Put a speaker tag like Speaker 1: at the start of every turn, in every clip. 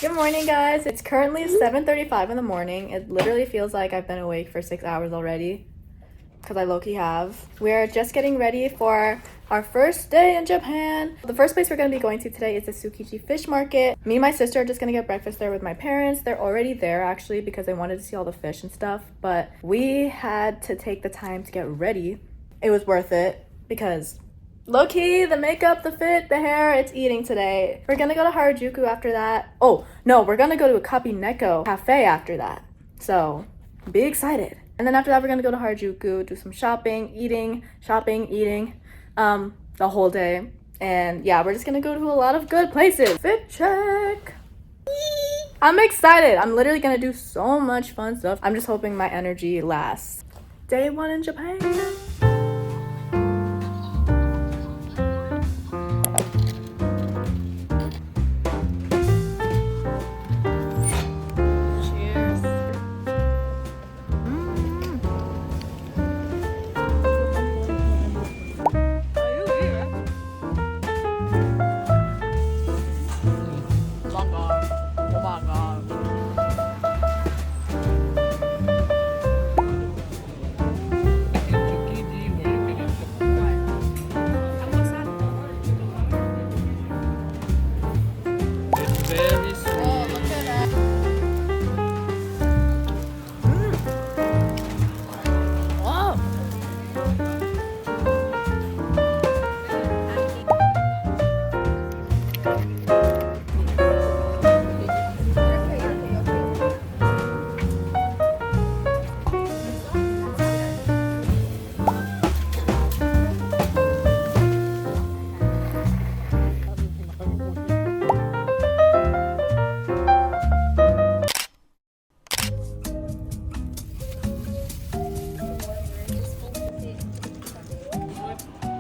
Speaker 1: Good morning, guys. It's currently 7:35 in the morning. It literally feels like I've been awake for 6 hours already because I low-key have. We're just getting ready for our first day in Japan. The first place we're going to be going to today is the Tsukiji fish market. Me and my sister are just going to get breakfast there with my parents. They're already there actually because they wanted to see all the fish and stuff, but we had to take the time to get ready. It was worth it because low-key, the makeup, the fit, the hair, it's eating today. We're gonna go to Harajuku after that. Oh, no, we're gonna go to a capybara cafe after that. So, be excited. And then after that, we're gonna go to Harajuku, do some shopping, eating, the whole day. And yeah, we're just gonna go to a lot of good places. Fit check. I'm excited. I'm literally gonna do so much fun stuff. I'm just hoping my energy lasts. Day 1 in Japan.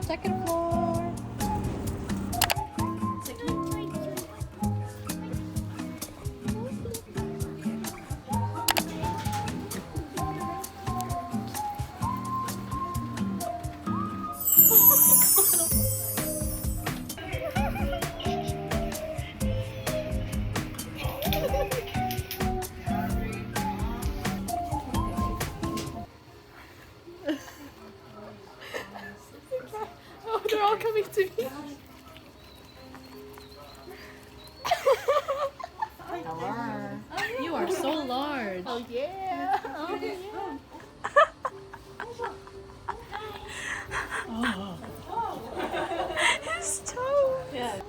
Speaker 1: Second floor. Oh, they're all coming to me.
Speaker 2: Hello. You are so large.
Speaker 1: Oh yeah. Oh yeah. His toe. Yeah.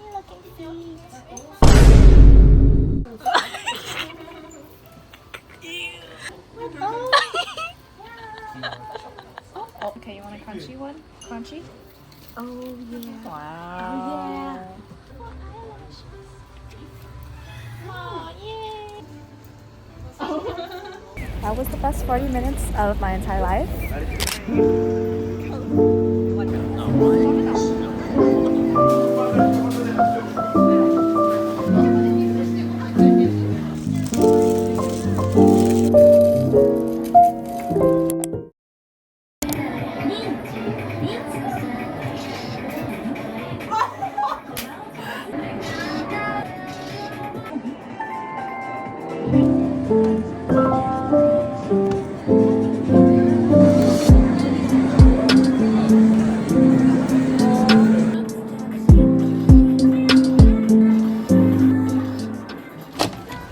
Speaker 2: Oh, okay, you want a crunchy one? Crunchy?
Speaker 1: Oh yeah.
Speaker 2: Wow.
Speaker 1: Oh yeah. That was the best 40 minutes of my entire life.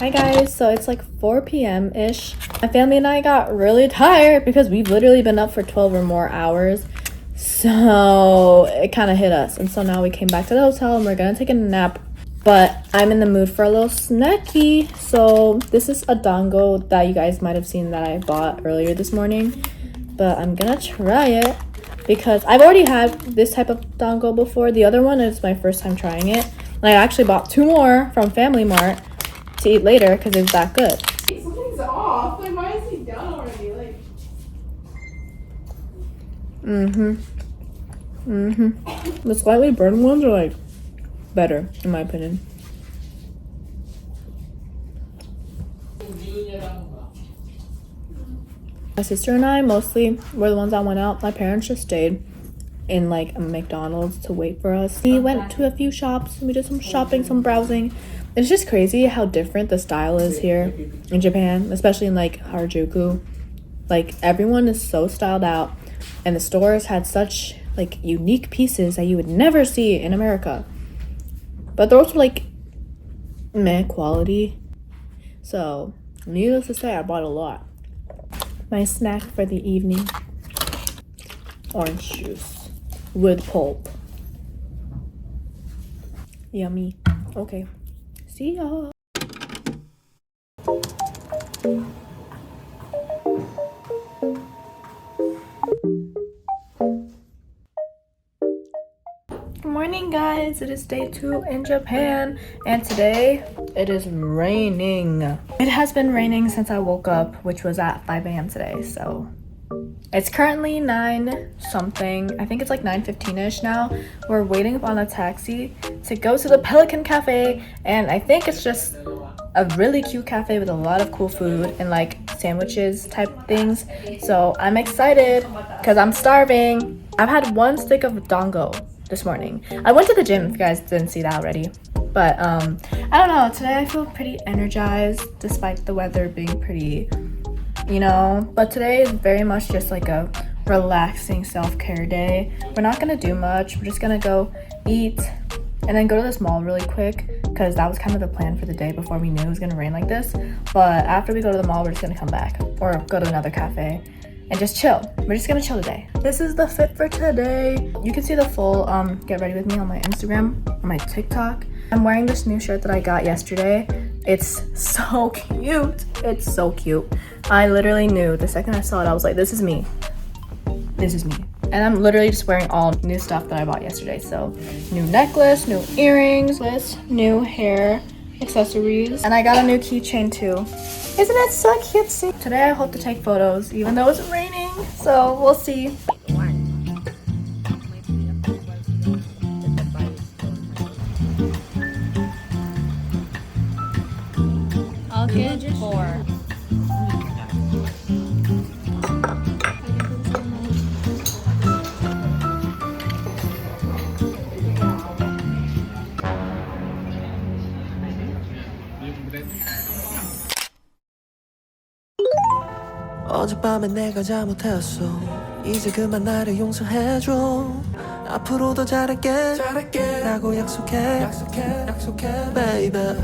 Speaker 1: Hi guys, so it's like 4 p.m. ish My family and I got really tired because we've literally been up for 12 or more hours. So it kind of hit us. And so now we came back to the hotel and we're gonna take a nap. But I'm in the mood for a little snacky. So this is a dango that you guys might have seen that I bought earlier this morning. But I'm gonna try it because I've already had this type of dango before. The other one is my first time trying it. And I actually bought 2 more from Family Mart to eat later because it's that good.
Speaker 2: Something's off. Like, why is he done already? Like,
Speaker 1: The slightly burned ones are like better in my opinion. My sister and I mostly were the ones that went out. My parents just stayed in like a McDonald's to wait for us. We went to a few shops and we did some shopping, some browsing. It's just crazy how different the style is here in Japan, especially in like Harajuku. Like everyone is so styled out and the stores had such like unique pieces that you would never see in America. But they're also like meh quality. So needless to say, I bought a lot. My snack for the evening, orange juice with pulp. Yummy. Okay, see ya. Good morning guys, it is day 2 in Japan and today it is raining. It has been raining since I woke up, which was at 5 a.m. today. So it's currently 9 something. I think it's like 9:15ish now. We're waiting on a taxi to go to the Pelican Cafe and I think it's just a really cute cafe with a lot of cool food and like sandwiches type things. So I'm excited because I'm starving. I've had 1 stick of dango this morning. I went to the gym if you guys didn't see that already. But I don't know, today I feel pretty energized despite the weather being pretty, you know. But today is very much just like a relaxing self-care day. We're not gonna do much. We're just gonna go eat and then go to this mall really quick because that was kind of the plan for the day before we knew it was gonna rain like this. But after we go to the mall, we're just gonna come back or go to another cafe and just chill. We're just gonna chill today. This is the fit for today. You can see the full get ready with me on my Instagram or my TikTok. I'm wearing this new shirt that I got yesterday. It's so cute. It's so cute. I literally knew the second I saw it, I was like, this is me. This is me. And I'm literally just wearing all new stuff that I bought yesterday. So new necklace, new earrings, new hair accessories, and I got a new keychain too. Isn't it so cutesy? Today I hope to take photos even though it's raining, so we'll see.
Speaker 2: I'll get 4.
Speaker 3: 어젯밤에 내가 잘못했어 이제 그만 나를 용서해줘 앞으로 더 잘할게 라고 약속해 baby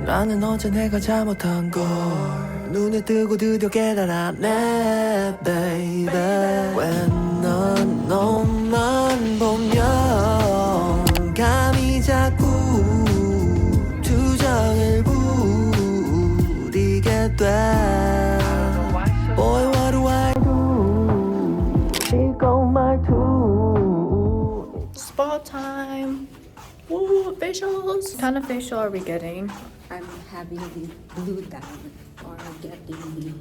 Speaker 3: 나는 어제 내가 잘못한 걸 눈을 뜨고 드디어 깨달았네 baby 왜 넌 너만 보면 감이 자꾸 투정을 부리게 돼 Boy, what do I do? Think on my two.
Speaker 1: Spa time. Woo, facials. What kind of facial are we getting?
Speaker 4: I'm having the blue down or getting the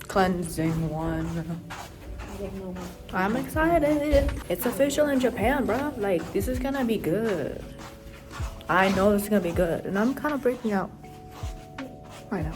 Speaker 1: Cleansing one.
Speaker 4: I don't know what.
Speaker 1: I'm excited. It's official in Japan, bro. Like, this is gonna be good. I know this is gonna be good. And I'm kind of breaking out right now.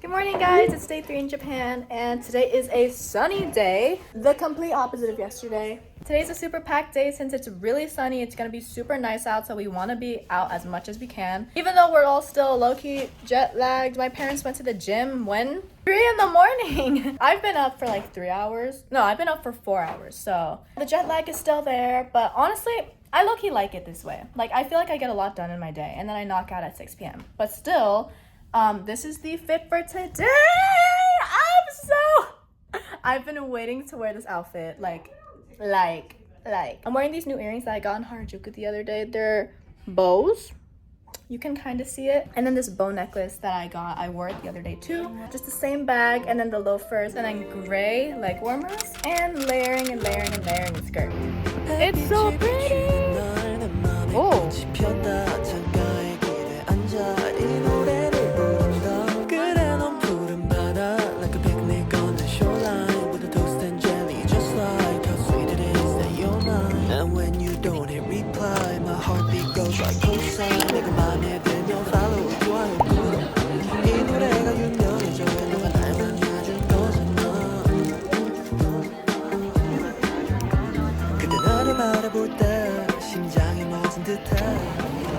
Speaker 1: Good morning guys, it's day 3 in Japan and today is a sunny day. The complete opposite of yesterday. Today's a super packed day since it's really sunny. It's gonna be super nice out, so we want to be out as much as we can. Even though we're all still low-key jet lagged. My parents went to the gym when? 3 in the morning. I've been up for like 3 hours. No, I've been up for 4 hours. So the jet lag is still there, but honestly, I low-key like it this way. Like, I feel like I get a lot done in my day, and then I knock out at 6 p.m. But still, this is the fit for today. I've been waiting to wear this outfit. Like, I'm wearing these new earrings that I got in Harajuku the other day. They're bows. You can kind of see it. And then this bow necklace that I wore it the other day too. Just the same bag, and then the loafers, and then gray leg warmers, and layering and layering and layering the skirt. It's so pretty. Oh.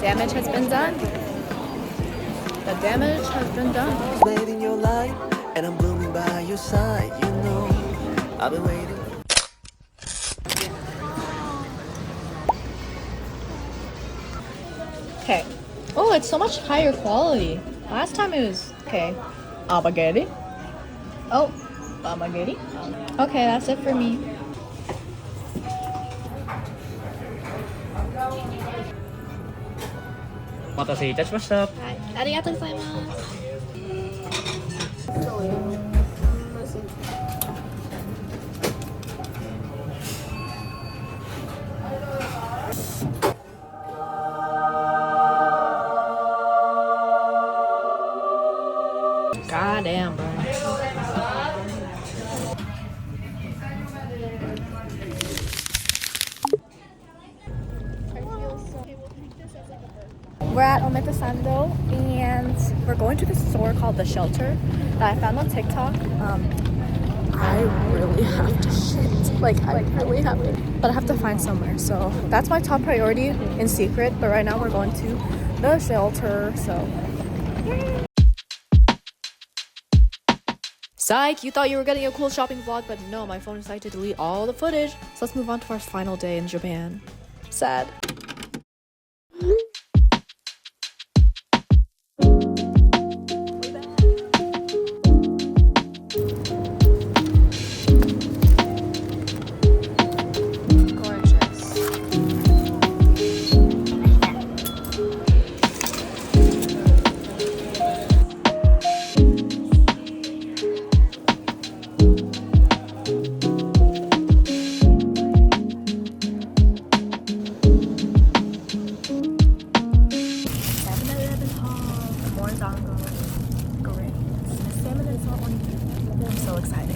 Speaker 1: Damage has been done. The damage has been done.
Speaker 3: Made in your life, and I'm blooming by your side. You know, I've been waiting.
Speaker 1: Okay. Oh, it's so much higher quality. Last time it was okay. Spaghetti. Oh, spaghetti. Okay, that's it for me. God damn, bro. We're at Ometasando, and we're going to this store called The Shelter that I found on TikTok. I really have to shit. Like, I really have to. But I have to find somewhere. So that's my top priority in secret. But right now we're going to The Shelter. So, yay. Psych, you thought you were getting a cool shopping vlog, but no, my phone decided to delete all the footage. So let's move on to our final day in Japan. Sad. I'm so excited.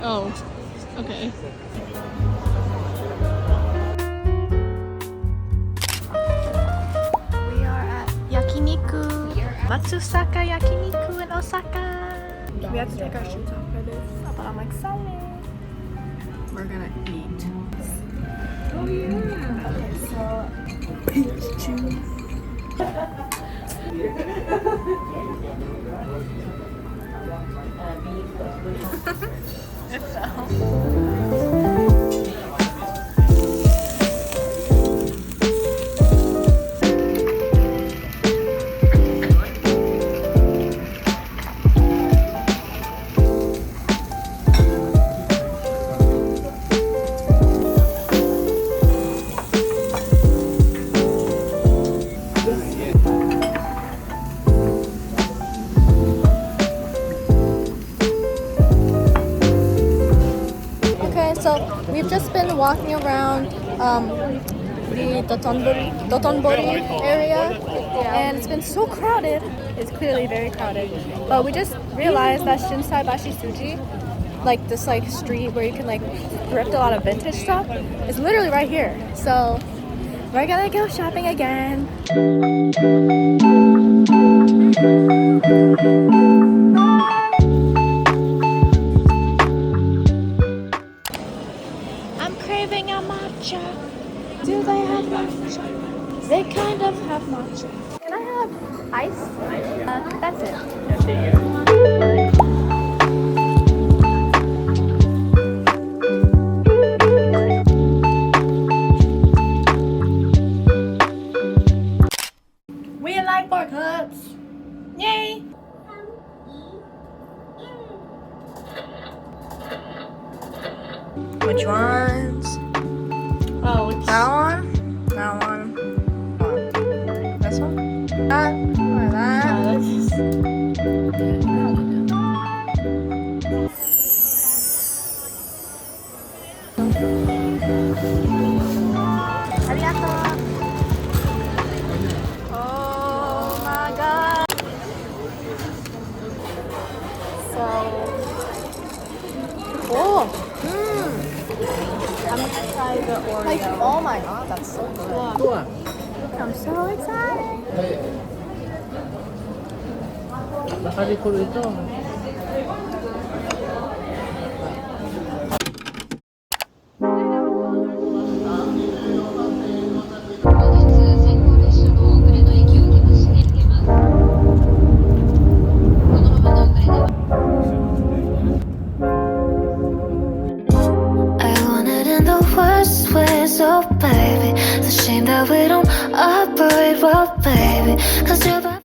Speaker 2: Oh, okay.
Speaker 1: We are at Yakiniku, Matsusaka Yakiniku in Osaka. We have to take our shoes off for this, but I'm excited. We're gonna eat. Oh yeah. Okay, so peach juice. It fell. So we've just been walking around the Dotonbori area, and it's been so crowded. It's clearly very crowded. But we just realized that Shinsaibashi Tsuji, like this like street where you can like thrift a lot of vintage stuff, is literally right here. So we're gonna go shopping again. I'm craving a matcha. Do they have matcha? They kind of have matcha. Can I have ice? That's it. We like pork cuts. Yay! Which ones?
Speaker 2: Oh, it's
Speaker 1: That one? That one? This one? That? Or that? Arigato. Oh my god. So. Oh.
Speaker 2: I'm gonna try the Oreo.
Speaker 1: Like, oh my god, that's so good. I'm so excited.
Speaker 5: I want it in the worst ways, oh baby. The shame that we don't operate well, baby. Cause